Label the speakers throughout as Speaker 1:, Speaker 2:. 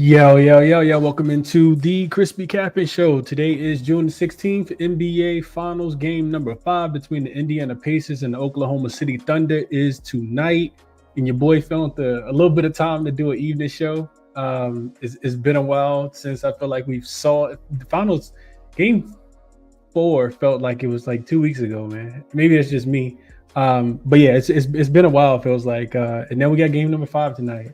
Speaker 1: Yo. Welcome into the ChrisBeCappinn Show. Today is June 16th. NBA Finals game number 5 between the Indiana Pacers and the Oklahoma City Thunder is tonight. And your boy felt a little bit of time to do an evening show. It's been a while since I feel like we've saw the Finals. Game 4 felt like it was like 2 weeks ago, man. Maybe it's just me. But yeah, it's been a while, it feels like. And then we got game number 5 tonight.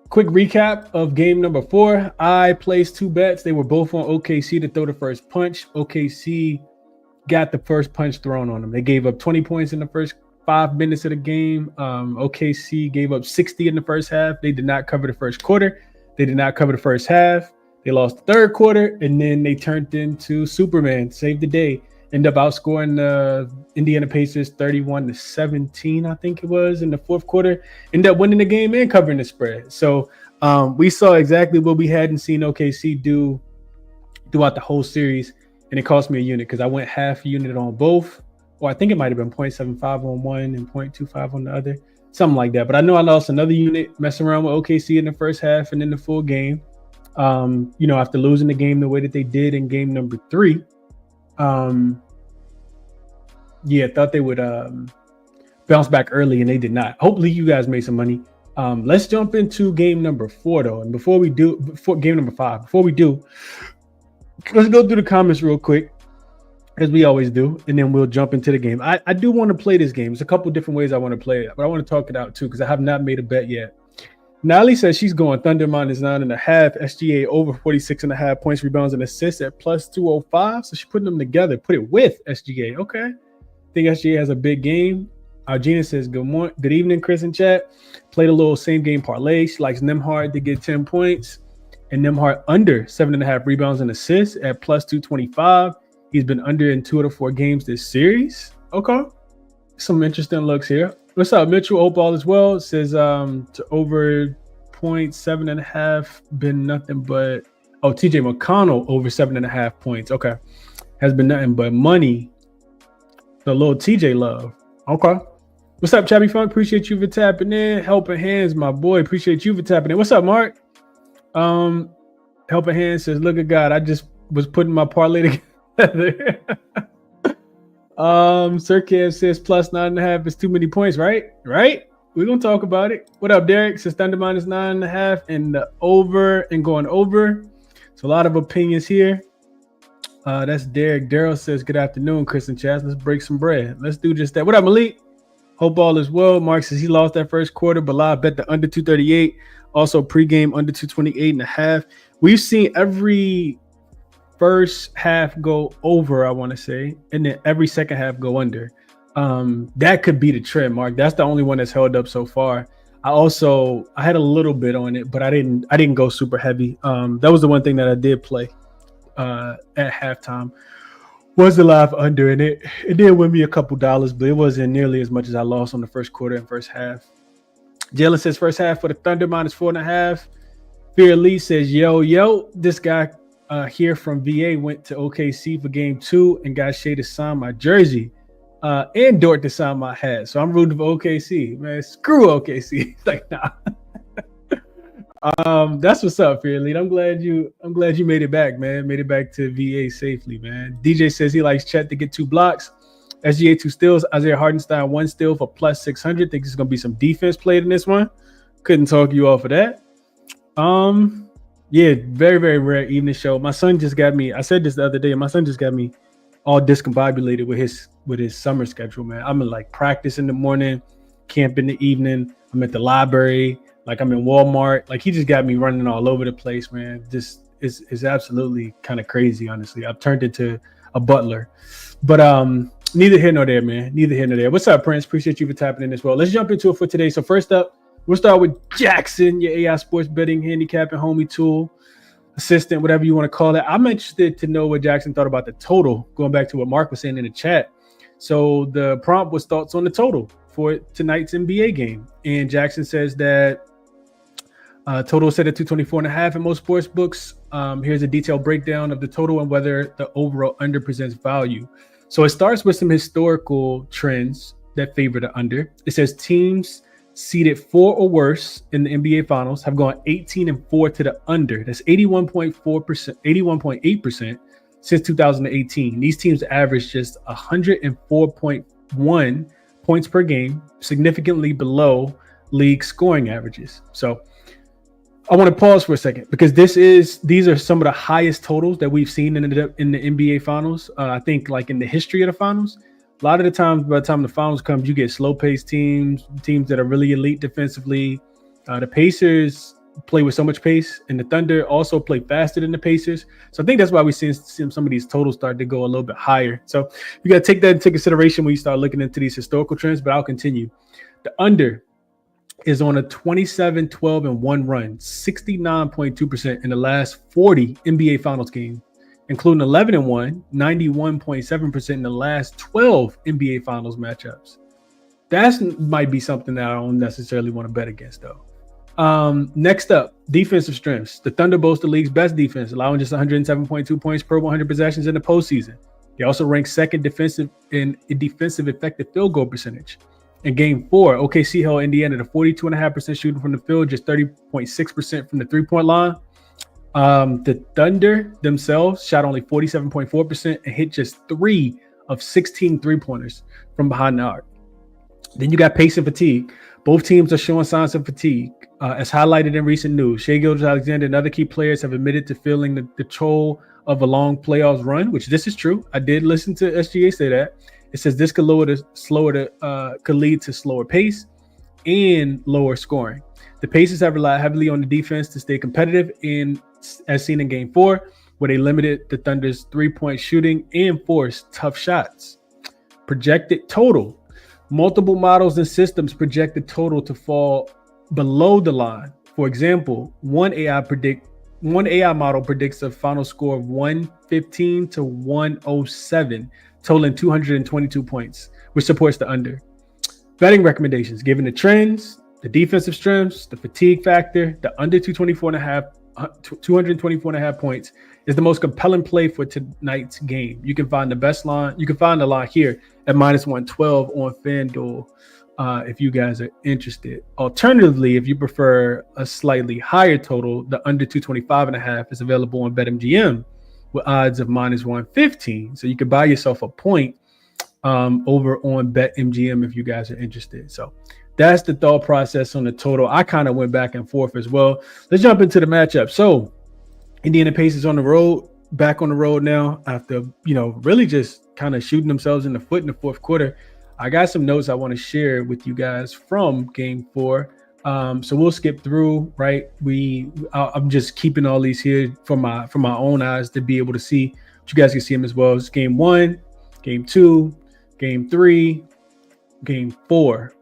Speaker 1: Quick recap of game number 4. I placed 2 bets. They were both on OKC to throw the first punch. OKC got the first punch thrown on them. They gave up 20 points in the first 5 minutes of the game. OKC gave up 60 in the first half. They did not cover the first quarter. They did not cover the first half. They lost the third quarter, and then they turned into Superman, saved the day. End up outscoring the Indiana Pacers 31-17, I think it was, in the fourth quarter. End up winning the game and covering the spread. So we saw exactly what we hadn't seen OKC do throughout the whole series, and it cost me a unit because I went half unit on both, or I think it might have been 0.75 on one and 0.25 on the other, something like that. But I know I lost another unit messing around with OKC in the first half and in the full game. After losing the game the way that they did in game number 3. Thought they would bounce back early, and they did not. Hopefully you guys made some money. Let's jump into game number 4 though. And before game number 5, let's go through the comments real quick, as we always do, and then we'll jump into the game. I do want to play this game. There's a couple different ways I want to play it, but I want to talk it out too because I have not made a bet yet. Nally says she's going Thunder -9.5, SGA over 46.5 points, rebounds, and assists at +205. So she's putting them together. Put it with SGA. Okay. I think SGA has a big game. Gina says, good evening, Chris and chat. Played a little same game parlay. She likes Nembhard to get 10 points and Nembhard under 7.5 rebounds and assists at +225. He's been under in 2 of the 4 games this series. Okay. Some interesting looks here. What's up, Mitchell? Hope all is well. It says to over 0.7.5 been nothing but TJ McConnell over 7.5 points. Okay. Has been nothing but money. The little TJ love. Okay. What's up, Chabby Funk? Appreciate you for tapping in. Helping Hands, my boy. Appreciate you for tapping in. What's up, Mark? Helping Hands says, look at God. I just was putting my parlay together. Sir Kev says +9.5 is too many points, right? We're gonna talk about it. What up, Derek? Says Thunder -9.5 and the over and going over. So a lot of opinions here. That's Derek. Daryl says good afternoon, Chris and Chaz. Let's break some bread. Let's do just that. What up, Malik? Hope all is well. Mark says he lost that first quarter, but I bet the under 238. Also pregame under 228.5. We've seen every first half go over, I want to say, and then every second half go under. That could be the trend, Mark. That's the only one that's held up so far. I had a little bit on it, but I didn't go super heavy. That was the one thing that I did play at halftime was the live under, and it did win me a couple dollars, but it wasn't nearly as much as I lost on the first quarter and first half. Jalen says first half for the Thunder -4.5. Fear Lee says yo, this guy here from VA went to OKC for game 2 and got Shay to sign my jersey and Dort to sign my hat. So I'm rooting for OKC, man. Screw OKC. Like, nah. That's what's up, Fear Lead. I'm glad you made it back, man. Made it back to VA safely, man. DJ says he likes Chet to get 2 blocks. SGA 2 steals. Isaiah Hardenstein 1 steal for +600. Think there's gonna be some defense played in this one. Couldn't talk you off of that. Yeah, very, very rare evening show. My son just got me. I said this the other day. My son just got me all discombobulated with his summer schedule, man. I'm in like practice in the morning, camp in the evening. I'm at the library. Like I'm in Walmart. Like he just got me running all over the place, man. This is absolutely kind of crazy, honestly. I've turned into a butler. But neither here nor there, man. Neither here nor there. What's up, Prince? Appreciate you for tapping in as well. Let's jump into it for today. So first up, we'll start with jaXon, your AI sports betting, handicapping, homie tool, assistant, whatever you want to call it. I'm interested to know what jaXon thought about the total, going back to what Mark was saying in the chat. So the prompt was thoughts on the total for tonight's NBA game. And jaXon says that total set at 224.5 in most sports books. Here's a detailed breakdown of the total and whether the overall under presents value. So it starts with some historical trends that favor the under. It says teams seeded 4 or worse in the NBA Finals have gone 18-4 to the under. That's 81.4%, 81.8% since 2018. These teams average just 104.1 points per game, significantly below league scoring averages. So I want to pause for a second because these are some of the highest totals that we've seen in the NBA Finals. I think like in the history of the Finals. A lot of the times, by the time the finals comes, you get slow-paced teams that are really elite defensively. The Pacers play with so much pace, and the Thunder also play faster than the Pacers. So I think that's why we see some of these totals start to go a little bit higher. So you got to take that into consideration when you start looking into these historical trends, but I'll continue. The under is on a 27-12-1 run, 69.2% in the last 40 NBA Finals games, including 11-1, 91.7% in the last 12 NBA Finals matchups. That might be something that I don't necessarily want to bet against, though. Next up, defensive strengths. The Thunder boast the league's best defense, allowing just 107.2 points per 100 possessions in the postseason. They also rank second defensive effective field goal percentage. In Game 4, OKC held Indiana to 42.5% shooting from the field, just 30.6% from the three-point line. The Thunder themselves shot only 47.4% and hit just 3 of 16 three-pointers from behind the arc. Then you got pace and fatigue. Both teams are showing signs of fatigue. As highlighted in recent news, Shai Gilgeous-Alexander and other key players have admitted to feeling the toll of a long playoffs run, which this is true. I did listen to SGA say that. It says this could lead to slower pace and lower scoring. The Pacers have relied heavily on the defense to stay competitive, as seen in Game 4, where they limited the Thunder's three-point shooting and forced tough shots. Projected total. Multiple models and systems project the total to fall below the line. For example, one AI model predicts a final score of 115 to 107, totaling 222 points, which supports the under. Betting recommendations: given the trends, the defensive strengths, the fatigue factor, the under 224.5 points is the most compelling play for tonight's game. You can find the best line. You can find the line here at -112 on FanDuel if you guys are interested. Alternatively, if you prefer a slightly higher total, the under 225.5 is available on BetMGM with odds of -115. So you could buy yourself a point over on BetMGM if you guys are interested. So that's the thought process on the total. I kind of went back and forth as well. Let's jump into the matchup. So Indiana Pacers on the road, back on the road now after, really just kind of shooting themselves in the foot in the fourth quarter. I got some notes I want to share with you guys from Game 4. So we'll skip through, right? I'm just keeping all these here from my own eyes to be able to see. But you guys can see them as well. It's Game 1, Game 2, Game 3, Game 4.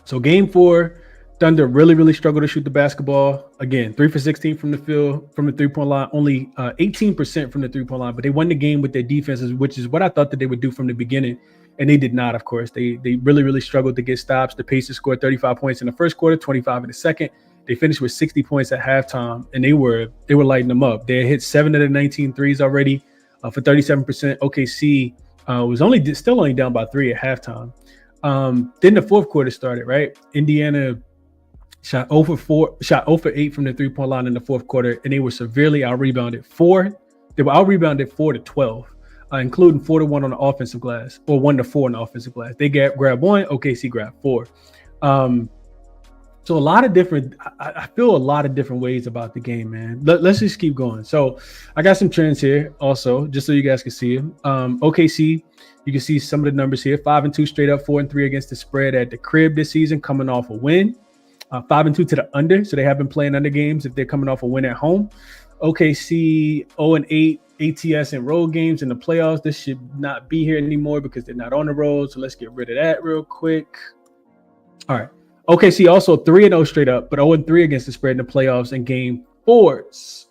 Speaker 1: So Game 4, Thunder really, really struggled to shoot the basketball. Again, 3 for 16 from the field, from the three-point line, only 18% from the three-point line. But they won the game with their defenses, which is what I thought that they would do from the beginning. And they did not, of course. They really, really struggled to get stops. The Pacers scored 35 points in the first quarter, 25 in the second. They finished with 60 points at halftime, and they were lighting them up. They had hit 7 of the 19 threes already for 37%. OKC was still only down by 3 at halftime. Then the fourth quarter started, right? Indiana shot 0 for 8 from the three-point line in the fourth quarter, and they were severely out-rebounded. They were out-rebounded 4-12. Including 4-1 on the offensive glass, or 1-4 on the offensive glass. They grabbed 1, OKC grabbed 4. So a lot of different, I feel a lot of different ways about the game, man. Let's just keep going. So I got some trends here also, just so you guys can see them. OKC, you can see some of the numbers here. 5-2 straight up, 4-3 against the spread at the crib this season, coming off a win. 5-2 to the under, so they have been playing under games if they're coming off a win at home. OKC 0-8 ATS and road games in the playoffs. This should not be here anymore because they're not on the road. So let's get rid of that real quick. All right. OKC also 3-0 straight up, but 0-3 against the spread in the playoffs in Game 4s.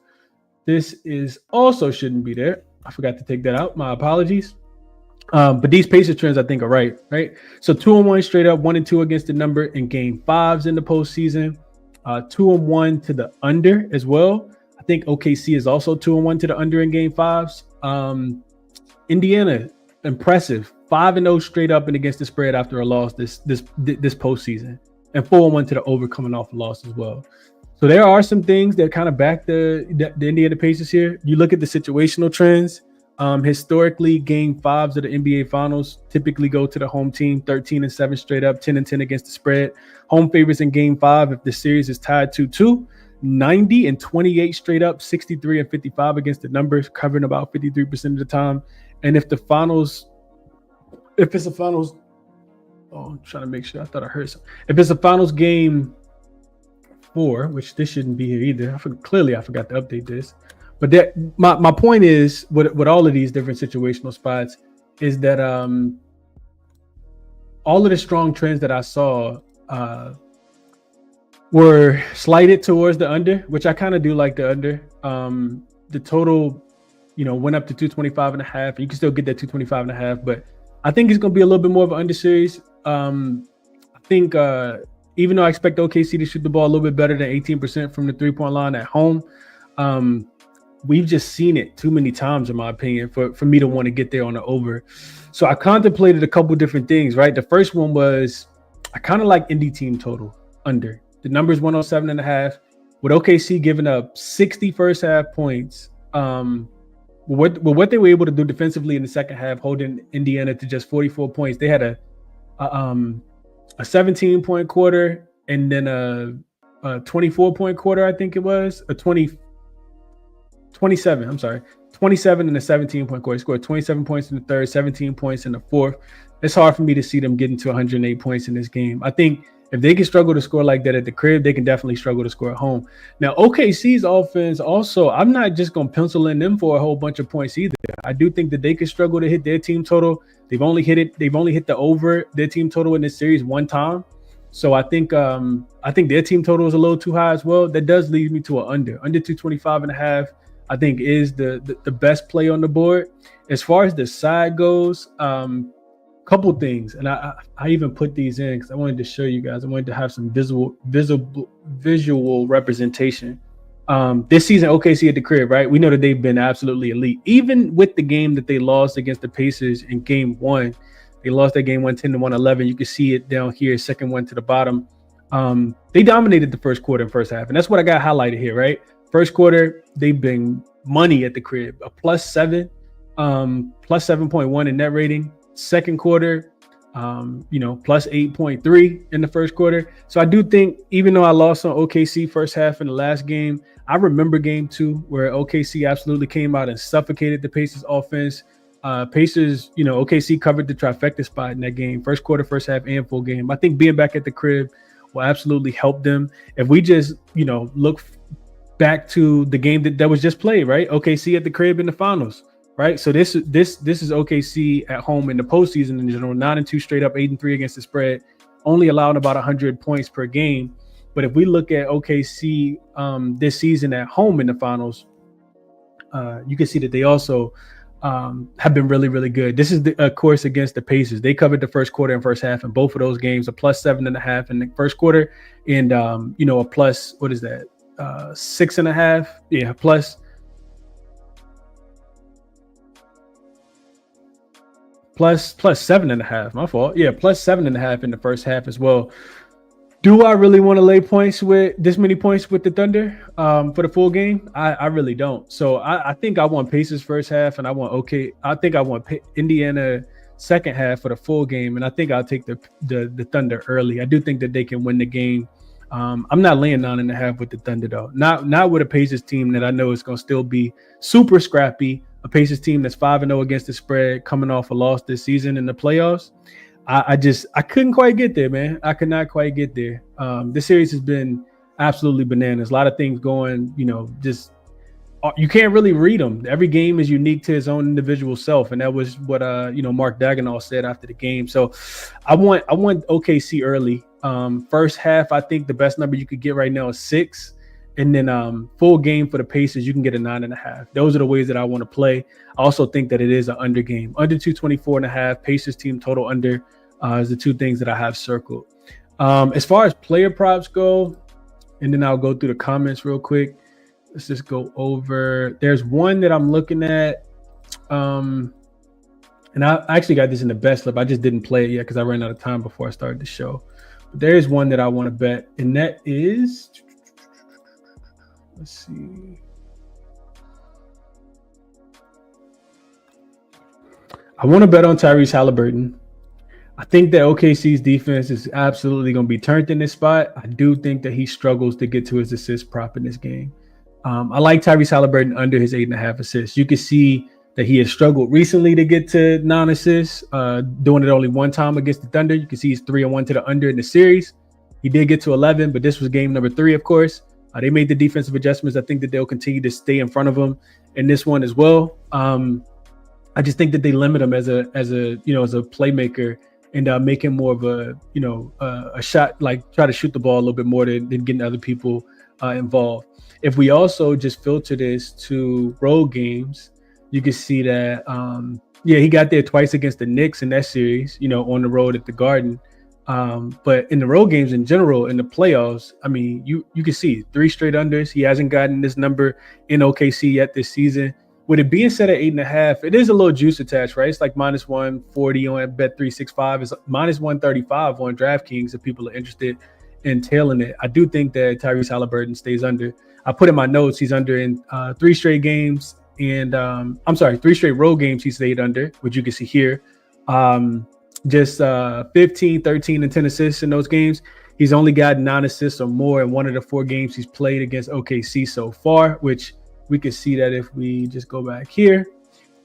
Speaker 1: This is also shouldn't be there. I forgot to take that out. My apologies. But these Pacer trends, I think, are right? So 2-1 straight up, 1-2 against the number in Game 5s in the postseason. 2-1 to the under as well. I think OKC is also 2-1 to the under in Game 5s. Indiana, impressive, 5-0 straight up and against the spread after a loss this postseason. and 4-1 to the over coming off a loss as well. So there are some things that kind of back the Indiana Pacers here. You look at the situational trends. Historically, game 5s of the NBA Finals typically go to the home team, 13-7 straight up, 10-10 against the spread. Home favorites in game 5 if the series is tied 2-2, 90-28 straight up, 63-55 against the numbers, covering about 53% of the time. And if it's a finals, I'm trying to make sure. I thought I heard something. If it's a finals game 4, which this shouldn't be here either. I forgot to update this. But that my point is with all of these different situational spots is that all of the strong trends that I saw were slighted towards the under, which I kind of do like the under. The total, went up to 225.5. You can still get that 225.5, but I think it's going to be a little bit more of an under series. I think even though I expect OKC to shoot the ball a little bit better than 18% from the 3-point line at home, we've just seen it too many times, in my opinion, for me to want to get there on the over. So I contemplated a couple different things, right? The first one was I kind of like Indy team total under. The number's 107.5. With OKC giving up 60 first half points, what they were able to do defensively in the second half, holding Indiana to just 44 points. They had a 17-point quarter and then a 24-point quarter, I think it was, 27 and a 17-point quarter. They scored 27 points in the third, 17 points in the fourth. It's hard for me to see them getting to 108 points in this game. I think if they can struggle to score like that at the crib, they can definitely struggle to score at home. Now, OKC's offense also, I'm not just going to pencil in them for a whole bunch of points either. I do think that they could struggle to hit their team total. They've only hit the over their team total in this series one time. So I think their team total is a little too high as well. That does lead me to an under 225.5. I think is the best play on the board. As far as the side goes, couple things, and I even put these in because I wanted to show you guys. I wanted to have some visual representation. This season, OKC at the crib, right? We know that they've been absolutely elite. Even with the game that they lost against the Pacers in game 1, they lost that game 110-111. You can see it down here, second one to the bottom. They dominated the first quarter and first half, and that's what I got highlighted here, right? First quarter, they've been money at the crib, a +7, plus 7.1 in net rating. Second quarter, plus 8.3 in the first quarter. So I do think, even though I lost on OKC first half in the last game, I remember game 2 where OKC absolutely came out and suffocated the Pacers offense. Pacers, OKC covered the trifecta spot in that game, first quarter, first half, and full game. I think being back at the crib will absolutely help them. If we just, look back to the game that was just played, right? OKC at the crib in the finals. Right, so this is OKC at home in the postseason in general, 9-2 straight up, 8-3 against the spread, only allowing about 100 points per game. But if we look at OKC this season at home in the finals, you can see that they also have been really, really good. This is of course against the Pacers. They covered the first quarter and first half in both of those games, a +7.5 in the first quarter, and a plus, what is that? 6.5, yeah, plus 7.5. My fault. Yeah, plus 7.5 in the first half as well. Do I really want to lay points with this many points with the Thunder for the full game? I really don't. So I think I want Pacers first half, and I want Indiana second half for the full game, and I think I'll take the Thunder early. I do think that they can win the game. I'm not laying 9.5 with the Thunder though. Not with a Pacers team that I know is going to still be super scrappy. A Pacers team that's 5-0 against the spread, coming off a loss this season in the playoffs. I couldn't quite get there, man. I could not quite get there. This series has been absolutely bananas. A lot of things going, just you can't really read them. Every game is unique to its own individual self, and that was what Mark Daigneault said after the game. So I want OKC early. First half, I think the best number you could get right now is 6. And then full game for the Pacers, you can get a 9.5. Those are the ways that I want to play. I also think that it is an under game. Under 224.5, Pacers team total under is the two things that I have circled. As far as player props go, and then I'll go through the comments real quick. Let's just go over. There's one that I'm looking at. And I actually got this in the best slip. I just didn't play it yet because I ran out of time before I started the show. But there is one that I want to bet, and that is, let's see. I want to bet on Tyrese Halliburton. I think that OKC's defense is absolutely going to be turned in this spot. I do think that he struggles to get to his assist prop in this game. I like Tyrese Halliburton under his 8.5 assists. You can see that he has struggled recently to get to 9 assists, doing it only one time against the Thunder. You can see he's 3-1 to the under in the series. He did get to 11, but this was game number 3, of course. They made the defensive adjustments. I think that they'll continue to stay in front of him in this one as well. I just think that they limit him as a playmaker and make him more of a shot, like try to shoot the ball a little bit more than getting other people involved. If we also just filter this to road games, you can see that, he got there twice against the Knicks in that series, on the road at the Garden. But in the road games in general, in the playoffs, I mean, you can see 3 straight unders. He hasn't gotten this number in OKC yet this season. With it being set at 8.5, it is a little juice attached, right? It's like minus 140 on Bet365. It's minus 135 on DraftKings if people are interested in tailing it. I do think that Tyrese Halliburton stays under. I put in my notes he's under in 3 straight games, and 3 straight road games he stayed under, which you can see here. Just 15, 13, and 10 assists in those games. He's only gotten 9 assists or more in one of the 4 games he's played against OKC so far, which we can see that if we just go back here.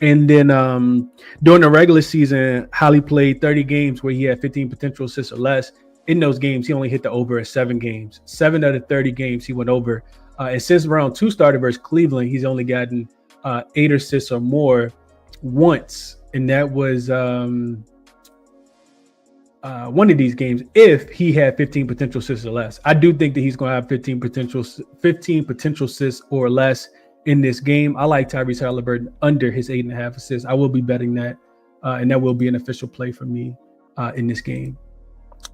Speaker 1: And then during the regular season, Holly played 30 games where he had 15 potential assists or less. In those games, he only hit the over in 7 games. 7 out of 30 games he went over. And since round 2 started versus Cleveland, he's only gotten 8 assists or more once. And that was one of these games if he had 15 potential assists or less. I do think that he's going to have 15 potential assists or less in this game. I like Tyrese Halliburton under his 8.5 assists. I will be betting that, and that will be an official play for me in this game.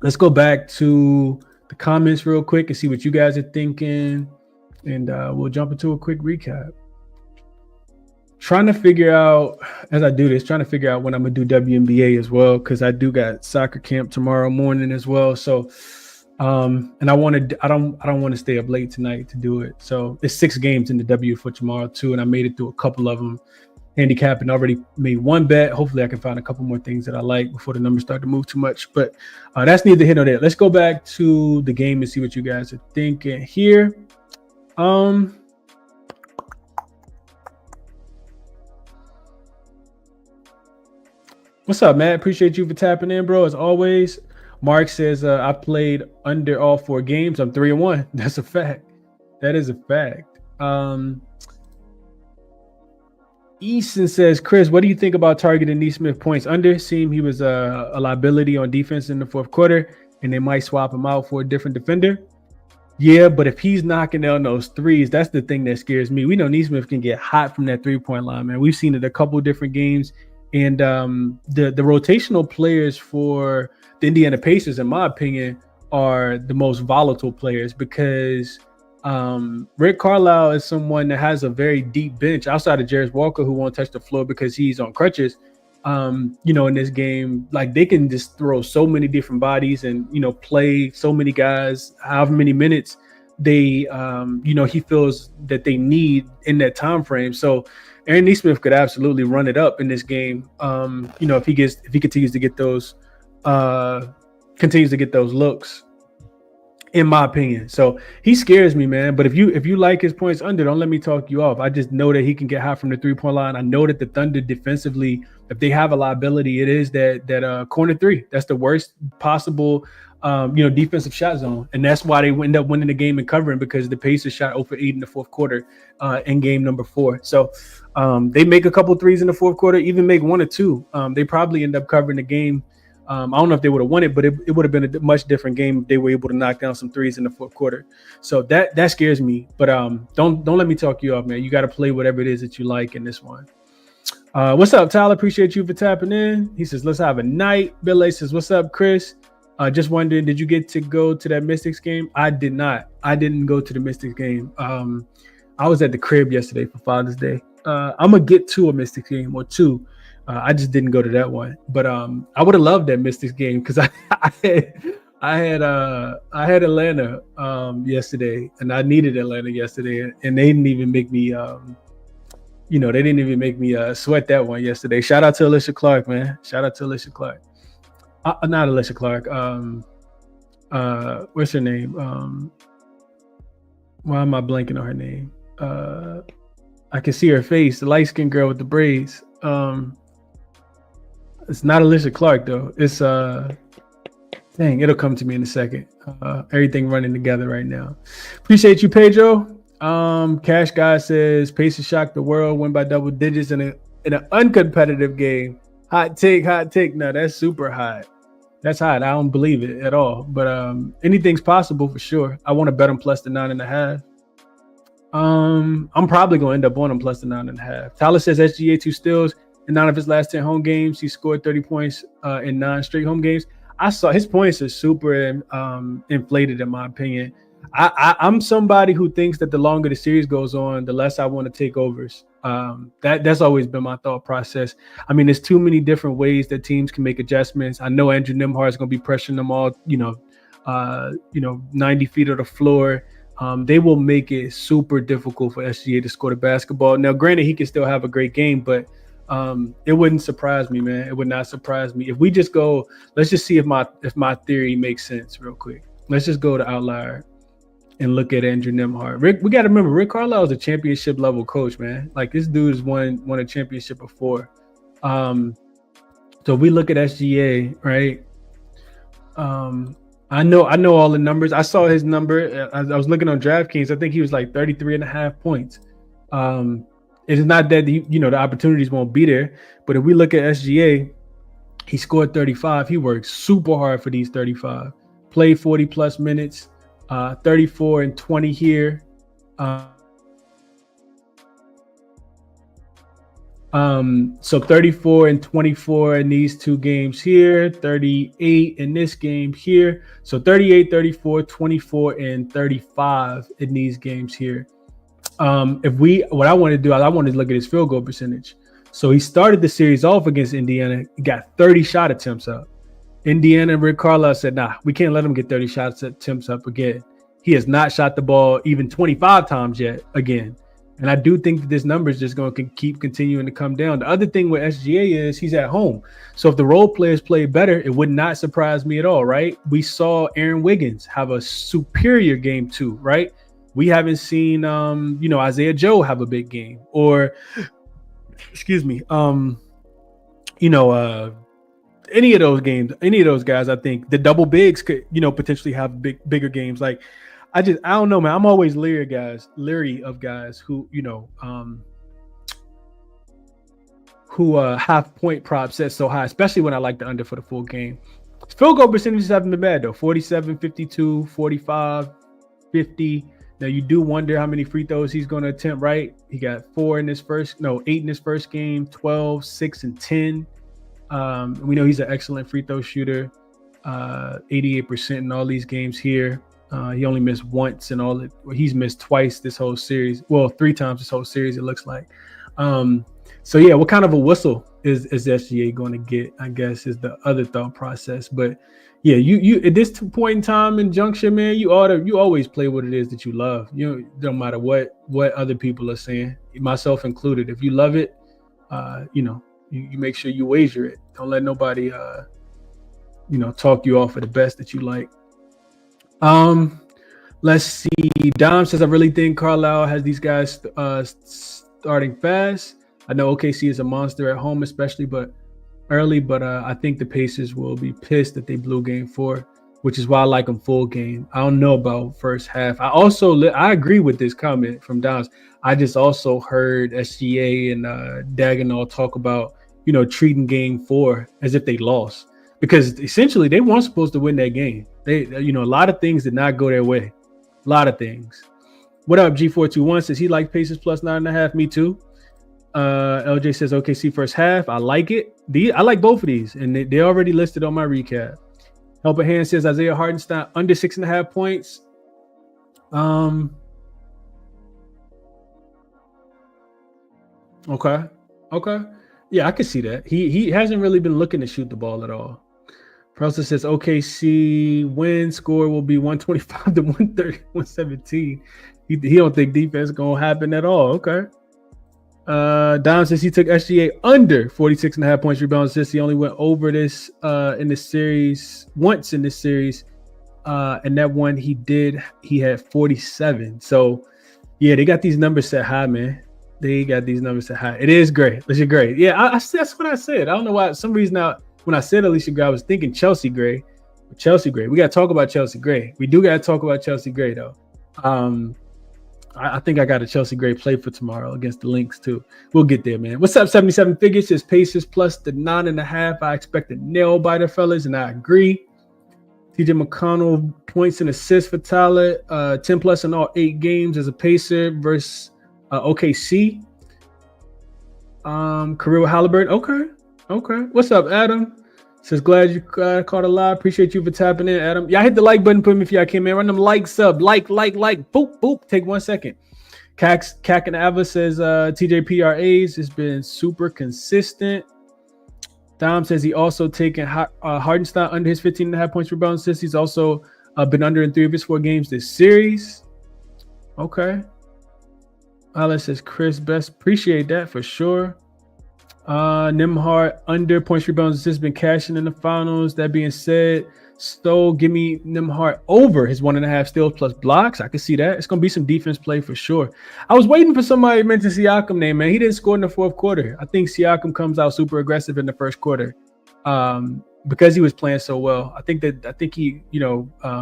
Speaker 1: Let's go back to the comments real quick and see what you guys are thinking, and we'll jump into a quick recap. Trying to figure out, as I do this, when I'm going to do WNBA as well, because I do got soccer camp tomorrow morning as well. So, and I don't want to stay up late tonight to do it. So it's 6 games in the W for tomorrow too, and I made it through a couple of them. Handicapping, already made 1 bet. Hopefully I can find a couple more things that I like before the numbers start to move too much. But that's neither here nor there. Let's go back to the game and see what you guys are thinking here. What's up, Matt? Appreciate you for tapping in, bro. As always, Mark says, I played under all 4 games. I'm 3-1. That's a fact. That is a fact. Easton says, Chris, what do you think about targeting Nesmith points under? Seemed he was a liability on defense in the 4th quarter, and they might swap him out for a different defender. Yeah, but if he's knocking down those threes, that's the thing that scares me. We know Nesmith can get hot from that 3-point line, man. We've seen it a couple different games. And the rotational players for the Indiana Pacers, in my opinion, are the most volatile players because Rick Carlisle is someone that has a very deep bench outside of Jarris Walker, who won't touch the floor because he's on crutches. In this game, like they can just throw so many different bodies and, play so many guys, however many minutes they, he feels that they need in that time frame. So Aaron Nesmith could absolutely run it up in this game. If he continues to get those looks, in my opinion. So he scares me, man. But if you like his points under, don't let me talk you off. I just know that he can get high from the 3-point line. I know that the Thunder defensively, if they have a liability, it is that corner 3. That's the worst possible defensive shot zone. And that's why they end up winning the game and covering, because the Pacers shot 0 for 8 in the 4th quarter in game number 4. So they make a couple threes in the 4th quarter, even make 1 or 2. They probably end up covering the game. I don't know if they would have won it, but it would have been a much different game if they were able to knock down some threes in the 4th quarter. So that scares me. But don't let me talk you off, man. You got to play whatever it is that you like in this one. What's up, Tyler? Appreciate you for tapping in. He says, let's have a night. Bill A says, what's up, Chris? Just wondering, did you get to go to that Mystics game? I did not. I didn't go to the Mystics game. I was at the crib yesterday for Father's Day. I'm going to get to a Mystics game or 2. I just didn't go to that one. But I would have loved that Mystics game because I had I had Atlanta yesterday, and I needed Atlanta yesterday, and they didn't even make me they didn't even make me sweat that one yesterday. Shout out to Alicia Clark, man. Shout out to Alicia Clark. Not Alicia Clark. What's her name? Why am I blanking on her name? I can see her face, the light-skinned girl with the braids. It's not Alicia Clark though. It's dang, it'll come to me in a second. Everything running together right now. Appreciate you, Pedro. Cash Guy says Pacers shocked the world, win by double digits in an uncompetitive game. Hot take. No, that's super hot. That's hot. I don't believe it at all. But anything's possible for sure. I want to bet him plus the 9.5. I'm probably gonna end up on him plus the 9.5. Tyler says SGA 2 steals in 9 of his last 10 home games. He scored 30 points in 9 straight home games. I saw his points are super inflated in my opinion. I'm somebody who thinks that the longer the series goes on, the less I want to take overs. That's always been my thought process. I mean, there's too many different ways that teams can make adjustments. I know Andrew Nembhard is going to be pressuring them all, 90 feet of the floor. They will make it super difficult for SGA to score the basketball. Now, granted, he can still have a great game, but it wouldn't surprise me, man. It would not surprise me. If we just go, let's just see if my theory makes sense real quick. Let's just go to Outlier and look at Andrew Nembhard. We got to remember, Rick Carlisle is a championship level coach, man. Like this dude has won a championship before. So we look at SGA, right? I know all the numbers. I saw his number. I was looking on DraftKings. I think he was like 33.5 points. It is not that the opportunities won't be there, but if we look at SGA, he scored 35. He worked super hard for these 35. Played 40 plus minutes. 34 and 20 here. So 34 and 24 in these 2 games here, 38 in this game here. So 38, 34, 24, and 35 in these games here. What I want to do, I want to look at his field goal percentage. So he started the series off against Indiana. He got 30 shot attempts up. Indiana and Rick Carlisle said, nah, we can't let him get 30 shot attempts up again. He has not shot the ball even 25 times yet again. And I do think that this number is just going to keep continuing to come down. The other thing with SGA is he's at home. So if the role players play better, it would not surprise me at all, right? We saw Aaron Wiggins have a superior game too, right? We haven't seen, Isaiah Joe have a big game or, any of those games, any of those guys, I think the double bigs could, potentially have bigger games. Like, I don't know, man. I'm always leery of guys who, who have point props set so high, especially when I like the under for the full game. Field goal percentages haven't been bad though. 47, 52, 45, 50. Now you do wonder how many free throws he's going to attempt, right? He got 8 in his first game, 12, 6, and 10. We know he's an excellent free throw shooter, 88% in all these games here. He only missed once in all. He's missed twice this whole series. Well, 3 times this whole series, it looks like. So yeah, what kind of a whistle is SGA going to get, I guess, is the other thought process. But yeah, you at this point in time in junction, man, you always play what it is that you love. Don't matter what other people are saying, myself included. If you love it, you make sure you wager it. Don't let nobody talk you off of the best that you like. Let's see. Dom says, I really think Carlisle has these guys starting fast. I know OKC is a monster at home, especially early, but I think the Pacers will be pissed that they blew game 4, which is why I like them full game. I don't know about first half. I agree with this comment from Dom. I just also heard SGA and Dagenhall talk about, treating game 4 as if they lost, because essentially they weren't supposed to win that game. They, a lot of things did not go their way. A lot of things. What up, G421 says he likes Pacers plus 9.5. Me too. LJ says OKC first half. I like it. I like both of these, and they already listed on my recap. Helper Hand says Isaiah Hartenstein under 6.5 points. Okay. Yeah, I can see that. He hasn't really been looking to shoot the ball at all. Process says OKC win score will be 125 to 130, 117. He don't think defense is going to happen at all. Okay. Dom says he took SGA under 46.5 points, rebounds, assists. He only went over this in this series once in this series. And that one he had 47. So yeah, they got these numbers set high, man. They got these numbers set high. It is great. Alicia Gray. Yeah, that's what I said. I don't know why. Some reason when I said Alicia Gray, I was thinking Chelsea Gray. Chelsea Gray. We got to talk about Chelsea Gray. We do got to talk about Chelsea Gray, though. I think I got a Chelsea Gray play for tomorrow against the Lynx, too. We'll get there, man. What's up, 77 Figures? Says Pacers plus the 9.5. I expect a nail biter, fellas, and I agree. TJ McConnell points and assists for Tyler. 10 plus in all 8 games as a Pacer versus OKC. Career with Halliburton. Okay. What's up, Adam? Says glad you caught a live. Appreciate you for tapping in, Adam. Y'all hit the like button for me if y'all came in. Run them likes up. Like. Boop. Take 1 second. Cack and Ava says TJPRAs has been super consistent. Dom says he also taken Hardenstein under his 15.5 points, rebounds, assists. He's also been under in 3 of his 4 games this series. Okay. Alice says Chris best. Appreciate that for sure. Nimhart under points, rebounds, assists, been cashing in the finals. That being said, Stowe, give me Nimhart over his 1.5 steals plus blocks. I can see that. It's going to be some defense play for sure. I was waiting for somebody to mention Siakam name, man. He didn't score in the 4th quarter. I think Siakam comes out super aggressive in the 1st quarter because he was playing so well. I think he,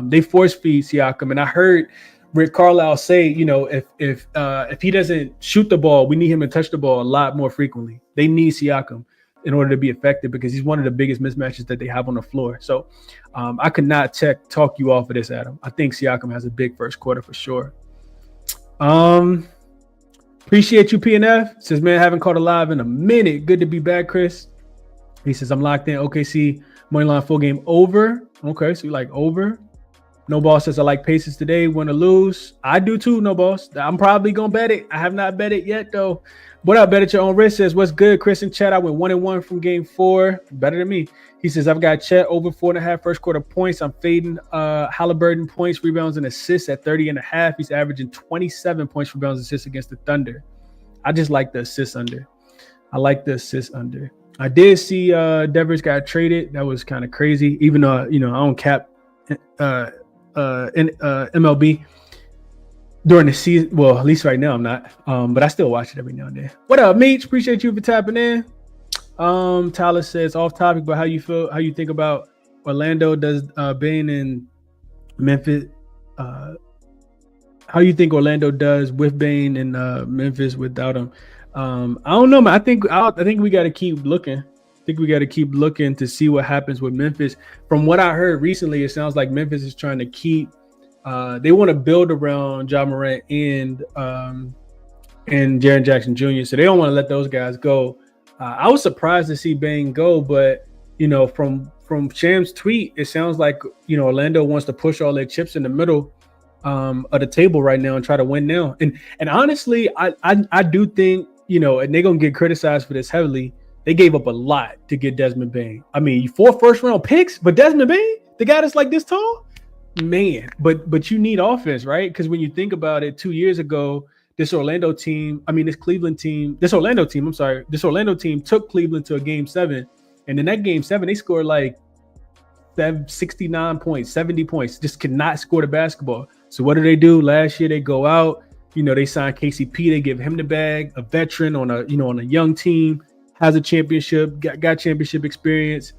Speaker 1: they force feed Siakam. And I heard Rick Carlisle say, if he doesn't shoot the ball, we need him to touch the ball a lot more frequently. They need Siakam in order to be effective because he's one of the biggest mismatches that they have on the floor. So I could not talk you off of this, Adam. I think Siakam has a big 1st quarter for sure. Appreciate you, PNF. Says, man, haven't caught a live in a minute. Good to be back, Chris. He says, I'm locked in. OKC moneyline full game over. Okay, so you like over. No Boss says, I like Pacers today. Win or lose. I do too, No Boss. I'm probably going to bet it. I have not bet it yet, though. What up, Bet at Your Own Risk says, what's good, Chris and Chet? I went 1-1 from game 4. Better than me. He says, I've got Chet over 4.5 1st quarter points. I'm fading Halliburton points, rebounds, and assists at 30.5. He's averaging 27 points, rebounds, assists against the Thunder. I just like the assists under. I did see Devers got traded. That was kind of crazy. Even though, I don't cap in MLB during the season. Well, at least right now I'm not. But I still watch it every now and then. What up, Meech? Appreciate you for tapping in. Tyler says off topic, but how you think about Orlando does Bane and Memphis? How you think Orlando does with Bane and Memphis without him? I don't know, man. I think we got to keep looking. To see what happens with Memphis. From what I heard recently, it sounds like Memphis is trying to keep. They want to build around Ja Morant and Jaren Jackson Jr. So they don't want to let those guys go. I was surprised to see Bane go, but from Sham's tweet, it sounds like Orlando wants to push all their chips in the middle of the table right now and try to win now. And honestly, I do think and they're gonna get criticized for this heavily. They gave up a lot to get Desmond Bane. I mean, 4 first-round picks, but Desmond Bane, the guy that's like this tall, man. But you need offense, right? Because when you think about it, 2 years ago, this Orlando team took Cleveland to a game 7. And in that game 7, they scored like 69 points, 70 points, just could not score the basketball. So what do? Last year, they go out, they sign KCP, they give him the bag, a veteran on a young team, has a championship, got championship experience,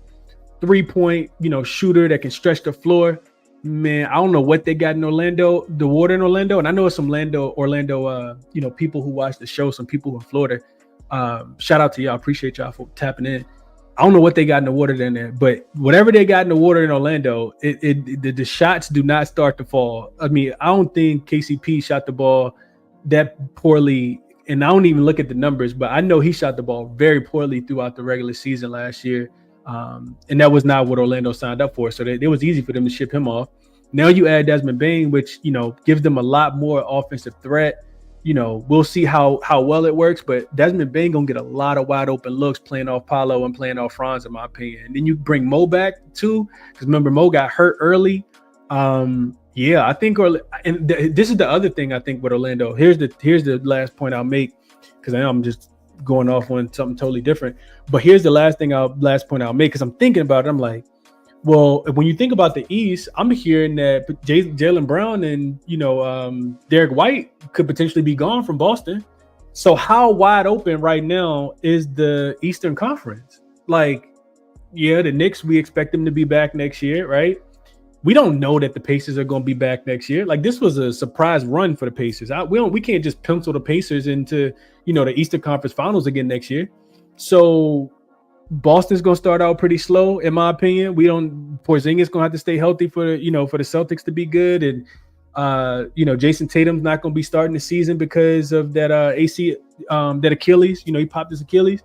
Speaker 1: 3-point, shooter that can stretch the floor. Man, I don't know what they got in Orlando, the water in Orlando. And I know it's some Orlando, people who watch the show, some people in Florida. Shout out to y'all. Appreciate y'all for tapping in. I don't know what they got in the water down there, but whatever they got in the water in Orlando, the shots do not start to fall. I mean, I don't think KCP shot the ball that poorly. And I don't even look at the numbers, but I know he shot the ball very poorly throughout the regular season last year. And that was not what Orlando signed up for. So it was easy for them to ship him off. Now you add Desmond Bane, which, gives them a lot more offensive threat. we'll see how well it works. But Desmond Bane gonna get a lot of wide open looks playing off Paolo and playing off Franz, in my opinion. And then you bring Mo back too, because remember Mo got hurt early. I think this is the other thing I think with Orlando. Here's the last point I'll make, because I know I'm just going off on something totally different. But here's the last point I'll make, because I'm thinking about it. I'm like, well, when you think about the East, I'm hearing that Jaylen Brown and Derek White could potentially be gone from Boston. So how wide open right now is the Eastern Conference? Like, yeah, the Knicks, we expect them to be back next year, right? We don't know that the Pacers are going to be back next year. Like, this was a surprise run for the Pacers. We can't just pencil the Pacers into the Eastern Conference Finals again next year. So Boston's going to start out pretty slow, in my opinion. Porzingis going to have to stay healthy for the Celtics to be good. And, Jason Tatum's not going to be starting the season because of that that Achilles. He popped his Achilles.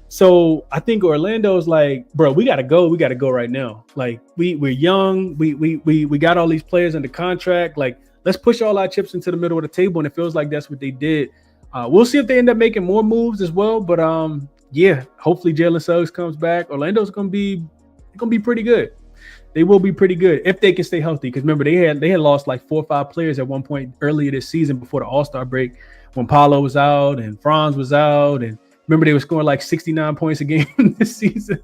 Speaker 1: So I think Orlando's like, bro, we got to go. We got to go right now. Like, we're young. We got all these players under contract. Like, let's push all our chips into the middle of the table. And it feels like that's what they did. We'll see if they end up making more moves as well. But, hopefully Jalen Suggs comes back. Orlando's gonna be pretty good. They will be pretty good if they can stay healthy. Because remember, they had lost like 4 or 5 players at one point earlier this season before the All-Star break, when Paolo was out and Franz was out. And remember, they were scoring like 69 points a game this season.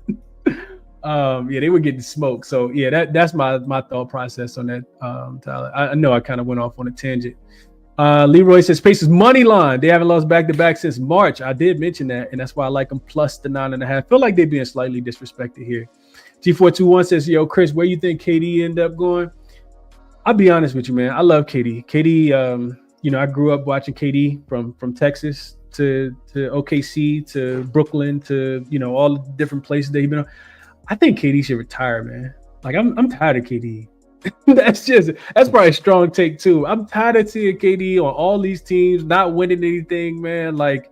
Speaker 1: They were getting smoked. So that's my thought process on that. Tyler, I know I kind of went off on a tangent. Leroy says Pacers money line. They haven't lost back-to-back since March. I did mention that, and that's why I like them plus the 9.5. Feel like they're being slightly disrespected here. G421 says, yo, Chris, where you think KD end up going? I'll be honest with you, man. I love KD. KD, I grew up watching KD from Texas to OKC to Brooklyn to, all the different places that he's been on. I think KD should retire, man. Like, I'm tired of KD. That's probably a strong take too. I'm tired of seeing KD on all these teams not winning anything, man. Like,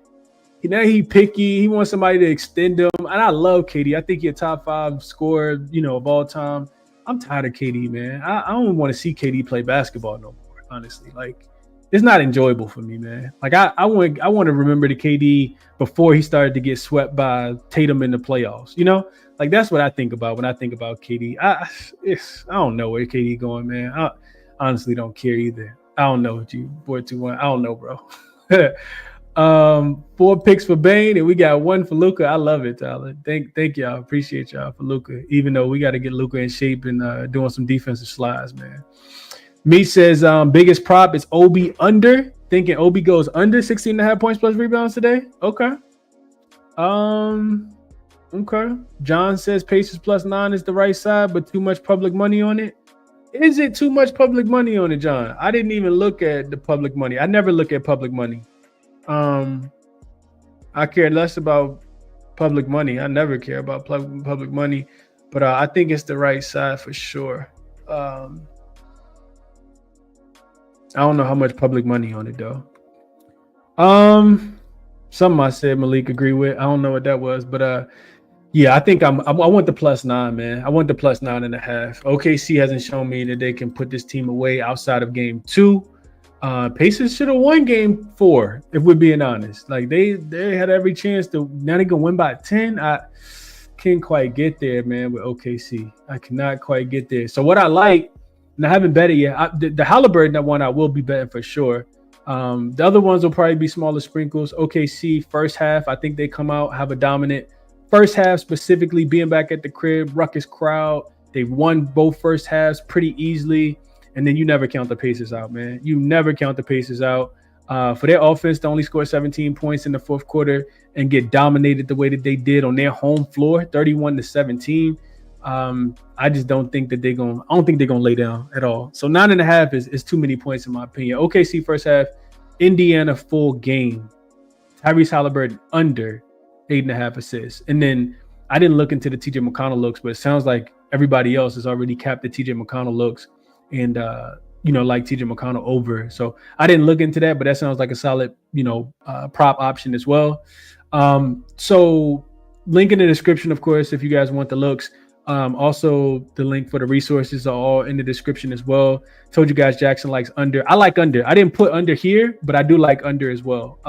Speaker 1: he picky. He wants somebody to extend him, and I love KD. I think he's a top 5 scorer, of all time. I'm tired of KD, man. I don't want to see KD play basketball no more. Honestly, like, it's not enjoyable for me, man. Like, I want to remember the KD before he started to get swept by Tatum in the playoffs. Like, that's what I think about when I think about KD. I don't know where KD going, man. I honestly don't care either. I don't know what you 421. I don't know, bro. 4 picks for Bane, and we got 1 for Luka. I love it, Tyler. Thank y'all. Appreciate y'all for Luka. Even though we got to get Luka in shape and doing some defensive slides, man. Me says biggest prop is Obi under. Thinking Obi goes under 16.5 points plus rebounds today. Okay. Okay. John says Pacers plus 9 is the right side, but too much public money on it. Is it too much public money on it, John? I didn't even look at the public money. I never look at public money. I care less about public money. I never care about public money, but I think it's the right side for sure. I don't know how much public money on it though. Something I said Malik agree with. I don't know what that was, but I think I want the plus 9, man. I want the plus 9.5. OKC hasn't shown me that they can put this team away outside of game 2. Pacers should have won game 4, if we're being honest. Like, they had every chance to. Now they can win by 10. I can't quite get there, man, with OKC. I cannot quite get there. So what I like, and I haven't betted yet, the Halliburton one I will be betting for sure. The other ones will probably be smaller sprinkles. OKC first half, I think they come out, have a dominant first half, specifically being back at the crib, ruckus crowd. They've won both first halves pretty easily. And then you never count the Pacers out, man. You never count the Pacers out. For their offense to only score 17 points in the fourth quarter and get dominated the way that they did on their home floor, 31-17. I just don't think that they're going to lay down at all. So 9.5 is too many points in my opinion. OKC first half, Indiana full game. Tyrese Halliburton under 8.5 assists. And then I didn't look into the TJ McConnell looks, but it sounds like everybody else has already capped the TJ McConnell looks and, like TJ McConnell over. So I didn't look into that, but that sounds like a solid, prop option as well. So link in the description, of course, if you guys want the looks. Also, the link for the resources are all in the description as well. Told you guys jaXon likes under. I like under. I didn't put under here, but I do like under as well.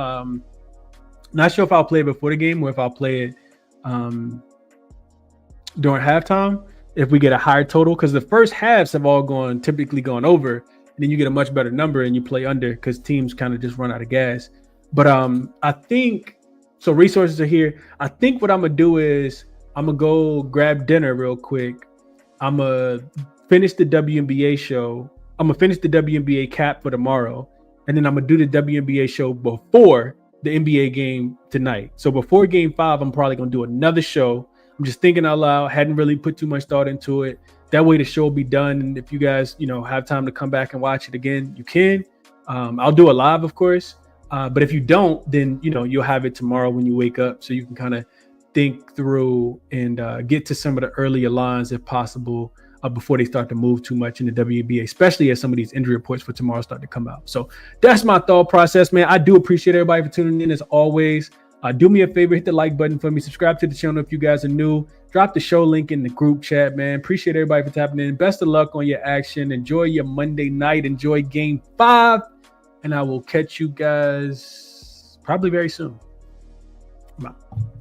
Speaker 1: Not sure if I'll play it before the game or if I'll play it during halftime if we get a higher total, because the first halves have all typically gone over, and then you get a much better number and you play under because teams kind of just run out of gas. But I think so. Resources are here. I think what I'm gonna do is I'm gonna go grab dinner real quick. I'm gonna finish the WNBA show. I'm gonna finish the WNBA cap for tomorrow, and then I'm gonna do the WNBA show before the NBA game tonight. So before game 5, I'm probably gonna do another show. I'm just thinking out loud. Hadn't really put too much thought into it. That way the show will be done. And if you guys, have time to come back and watch it again, you can. I'll do it live, of course. But if you don't, then, you'll have it tomorrow when you wake up. So you can kind of think through and get to some of the earlier lines if possible before they start to move too much in the WNBA, especially as some of these injury reports for tomorrow start to come out. So that's my thought process, man. I do appreciate everybody for tuning in as always. Do me a favor, hit the like button for me. Subscribe to the channel if you guys are new. Drop the show link in the group chat, man. Appreciate everybody for tapping in. Best of luck on your action. Enjoy your Monday night. Enjoy game 5. And I will catch you guys probably very soon. I'm out.